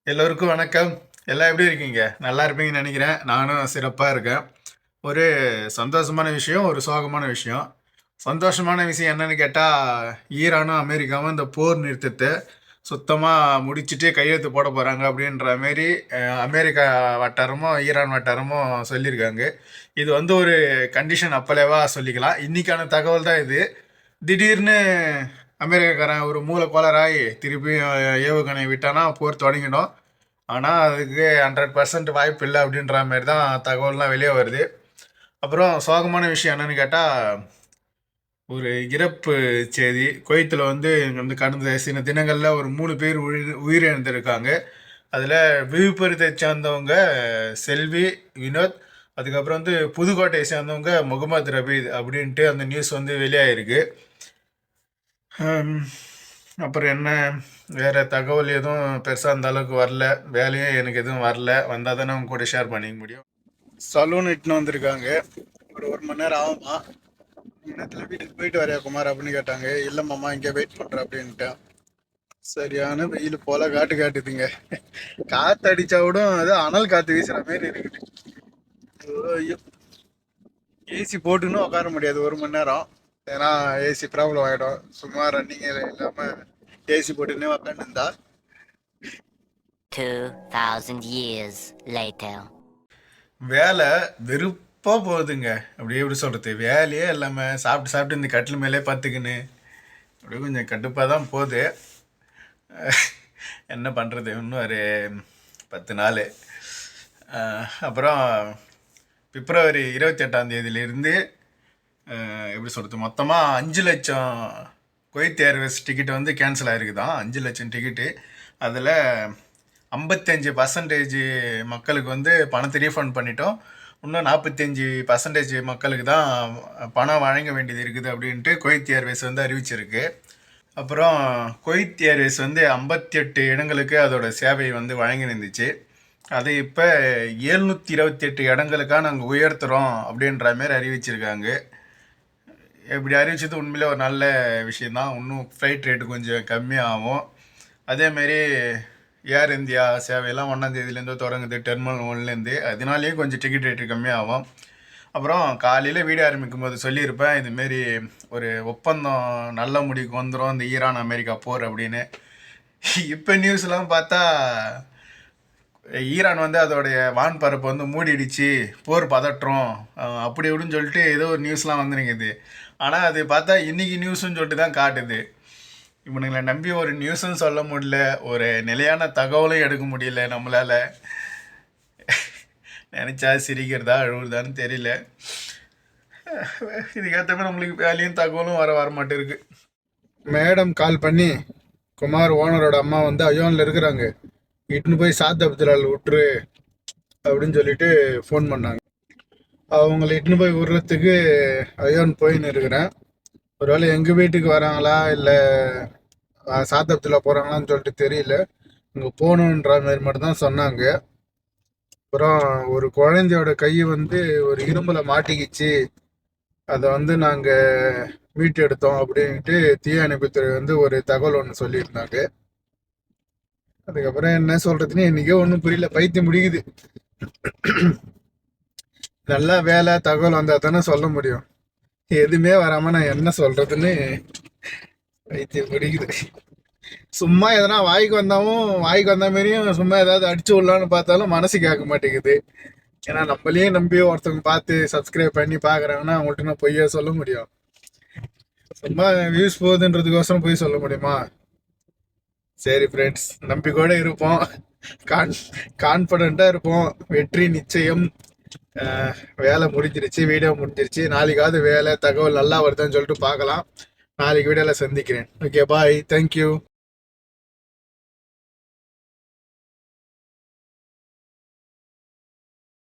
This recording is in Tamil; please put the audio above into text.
எல்லோருக்கும் வணக்கம். எல்லாம் எப்படி இருக்கீங்க? நல்லா இருப்பீங்கன்னு நினைக்கிறேன். நானும் சிறப்பாக இருக்கேன். ஒரு சந்தோஷமான விஷயம், ஒரு சோகமான விஷயம். சந்தோஷமான விஷயம் என்னன்னு கேட்டால், ஈரானும் அமெரிக்காவும் இந்த போர் நிறுத்தத்தை சுத்தமாக முடிச்சுட்டு கையெழுத்து போட போகிறாங்க அப்படின்ற மாரி அமெரிக்கா வட்டாரமும் ஈரான் வட்டாரமும் சொல்லியிருக்காங்க. இது வந்து ஒரு கண்டிஷன் அப்பளேவா சொல்லிக்கலாம். இன்றைக்கான தகவல் தான் இது. திடீர்னு அமெரிக்காக்காரன் ஒரு மூலக்கோளராகி திருப்பி ஏவுகணை விட்டானா போர் தொடங்கிடும். ஆனால் அதுக்கு 100% வாய்ப்பு இல்லை அப்படின்ற மாதிரி தான் தகவல்லாம் வெளியே வருது. அப்புறம் சோகமான விஷயம் என்னன்னு கேட்டால், ஒரு இறப்பு செய்தி. குவைத்தில் வந்து கடந்த சில தினங்களில் ஒரு 3 பேர் உயிரிழந்திருக்காங்க. அதில் விழுப்புரத்தை சேர்ந்தவங்க செல்வி, வினோத், அதுக்கப்புறம் வந்து புதுக்கோட்டையை சேர்ந்தவங்க முகமது ரபீத் அப்படின்ட்டு அந்த நியூஸ் வந்து வெளியாகிருக்கு. அப்புறம் என்ன, வேறு தகவல் எதுவும் பெருசாக அந்த அளவுக்கு வரல. வேலையும் எனக்கு எதுவும் வரல. வந்தால் தானே அவங்க கூட ஷேர் பண்ணிக்க முடியும். சலூன் இட்டுன்னு வந்திருக்காங்க. ஒரு மணி நேரம் ஆகுமா. நேரத்தில் வீட்டுக்கு போயிட்டு வரையா குமார் அப்படின்னு கேட்டாங்க. இல்லை மாமா இங்கே வெயிட் பண்ணுறேன் அப்படின்ட்டேன். சரியான வெயில் போல காட்டுதுங்க. காற்று அடித்தா கூட அது அனல் காற்று வீசுகிற மாரி இருக்குது. ஐயோ, ஏசி போட்டுன்னு உட்கார முடியாது ஒரு மணி நேரம். ஏன்னா ஏசி ப்ராப்ளம் ஆகிடும். சும்மா ரன்னிங் இல்லாமல் ஏசி போட்டுன்னே உட்காந்துருந்தா 2000 years later. வேலை வெறுப்பாக போகுதுங்க. அப்படியே எப்படி சொல்கிறது, வேலையே இல்லாமல் சாப்பிட்டு இந்த கட்டில் மேலே பார்த்துக்கின்னு அப்படியே கொஞ்சம் கடுப்பாக தான் போகுது. என்ன பண்ணுறது, இன்னும் ஒரு 10 நாள். அப்புறம் பிப்ரவரி 28 எப்படி சொல்கிறது, மொத்தமாக 5 லட்சம் குவைத் ஏர்வேஸ் டிக்கெட் வந்து கேன்சல் ஆகிருக்குதான். 5 லட்சம் டிக்கெட்டு. அதில் 55% மக்களுக்கு வந்து பணத்தை ரீஃபண்ட் பண்ணிட்டோம். இன்னும் 45% மக்களுக்கு தான் பணம் வழங்க வேண்டியது இருக்குது அப்படின்ட்டு குவைத் ஏர்வேஸ் வந்து அறிவிச்சிருக்கு. அப்புறம் குவைத் ஏர்வேஸ் வந்து 58 இடங்களுக்கு அதோட சேவை வந்து வழங்கியிருந்துச்சு. அது இப்போ 728 இடங்களுக்காக நாங்கள் உயர்த்துகிறோம் அப்படின்ற மாரி அறிவிச்சிருக்காங்க. இப்படி அறிவிச்சது உண்மையிலே ஒரு நல்ல விஷயந்தான். இன்னும் ஃப்ளைட் ரேட்டு கொஞ்சம் கம்மியாகும். அதேமாரி ஏர் இந்தியா சேவையெல்லாம் 1ஆம் தேதியிலேருந்து தொடங்குது, டெர்மினல் 1லேருந்து. அதனாலேயே கொஞ்சம் டிக்கெட் ரேட்டு கம்மியாகும். அப்புறம் காலையில் வீடியோ ஆரம்பிக்கும் போது சொல்லியிருப்பேன், இதுமாரி ஒரு ஒப்பந்தம் நல்ல முடிவுக்கு வந்துடும் இந்த ஈரான் அமெரிக்கா போர் அப்படின்னு. இப்போ நியூஸ்லாம் பார்த்தா ஈரான் வந்து அதோடைய வான்பரப்பை வந்து மூடிடுச்சு, போர் பதற்றோம் அப்படி இப்படின்னு சொல்லிட்டு ஏதோ ஒரு நியூஸ்லாம் வந்துருக்குது. ஆனால் அது பார்த்தா இன்றைக்கி நியூஸுன்னு சொல்லிட்டு தான் காட்டுது. இவனுங்களை நம்பி ஒரு நியூஸும் சொல்ல முடியல, ஒரு நிலையான தகவலும் எடுக்க முடியல நம்மளால். நினச்சா சிரிக்கிறதா அழுகுறதான்னு தெரியல. இதுக்கேற்ற மாதிரி நம்மளுக்கு வேலையும் தகவலும் வர மாட்டேருக்கு. மேடம் கால் பண்ணி, குமார் ஓனரோட அம்மா வந்து அயோனில் இருக்கிறாங்க, இட்டுன்னு போய் சாத் அப்துல்லால் விட்டுரு அப்படின்னு சொல்லிட்டு ஃபோன் பண்ணாங்க. அவங்கள இட்டுன்னு போய் விடுறதுக்கு அயோன் போயின்னு இருக்கிறேன். ஒருவேளை எங்கள் வீட்டுக்கு வராங்களா இல்லை சாத்தப்தில் போகிறாங்களான்னு சொல்லிட்டு தெரியல. இங்கே போகணுன்ற மாதிரி மட்டும்தான் சொன்னாங்க. அப்புறம் ஒரு குழந்தையோட கை வந்து ஒரு இரும்பில் மாட்டிக்கிச்சு, அதை வந்து நாங்கள் மீட்டு எடுத்தோம் அப்படின்ட்டு தீயணைப்புத்துறை வந்து ஒரு தகவல் ஒன்று சொல்லியிருந்தாங்க. அதுக்கப்புறம் என்ன சொல்கிறதுன்னு இன்றைக்கே ஒன்றும் புரியல, பைத்தியம் முடியுது. நல்லா வேலை தகவல் வந்தால் தானே சொல்ல முடியும். எதுவுமே வராமல் நான் என்ன சொல்கிறதுன்னு பைத்தியம் முடிக்குது. சும்மா எதனா வாய்க்கு வந்த மாரியும் சும்மா ஏதாவது அடிச்சு விடலான்னு பார்த்தாலும் மனசு கேட்க மாட்டேங்குது. ஏன்னா நம்மளையே நம்பி ஒருத்தவங்க பார்த்து சப்ஸ்கிரைப் பண்ணி பார்க்குறாங்கன்னா அவங்கள்ட்ட நான் பொய்யா சொல்ல முடியும்? சும்மா வியூஸ் போகுதுன்றதுக்கோசரம் போய் சொல்ல முடியுமா? சரி ஃப்ரெண்ட்ஸ், நம்பிக்கையோடு இருப்போம், கான்ஃபிடண்ட்டாக இருப்போம். வெற்றி நிச்சயம். வேலை முடிஞ்சிருச்சு, வீடியோ முடிஞ்சிருச்சு. நாளைக்காவது வேலை தகவல் நல்லா வருதுன்னு சொல்லிட்டு பார்க்கலாம். நாளைக்கு வீடியோவில் சந்திக்கிறேன். ஓகே, பாய், தேங்க்யூ.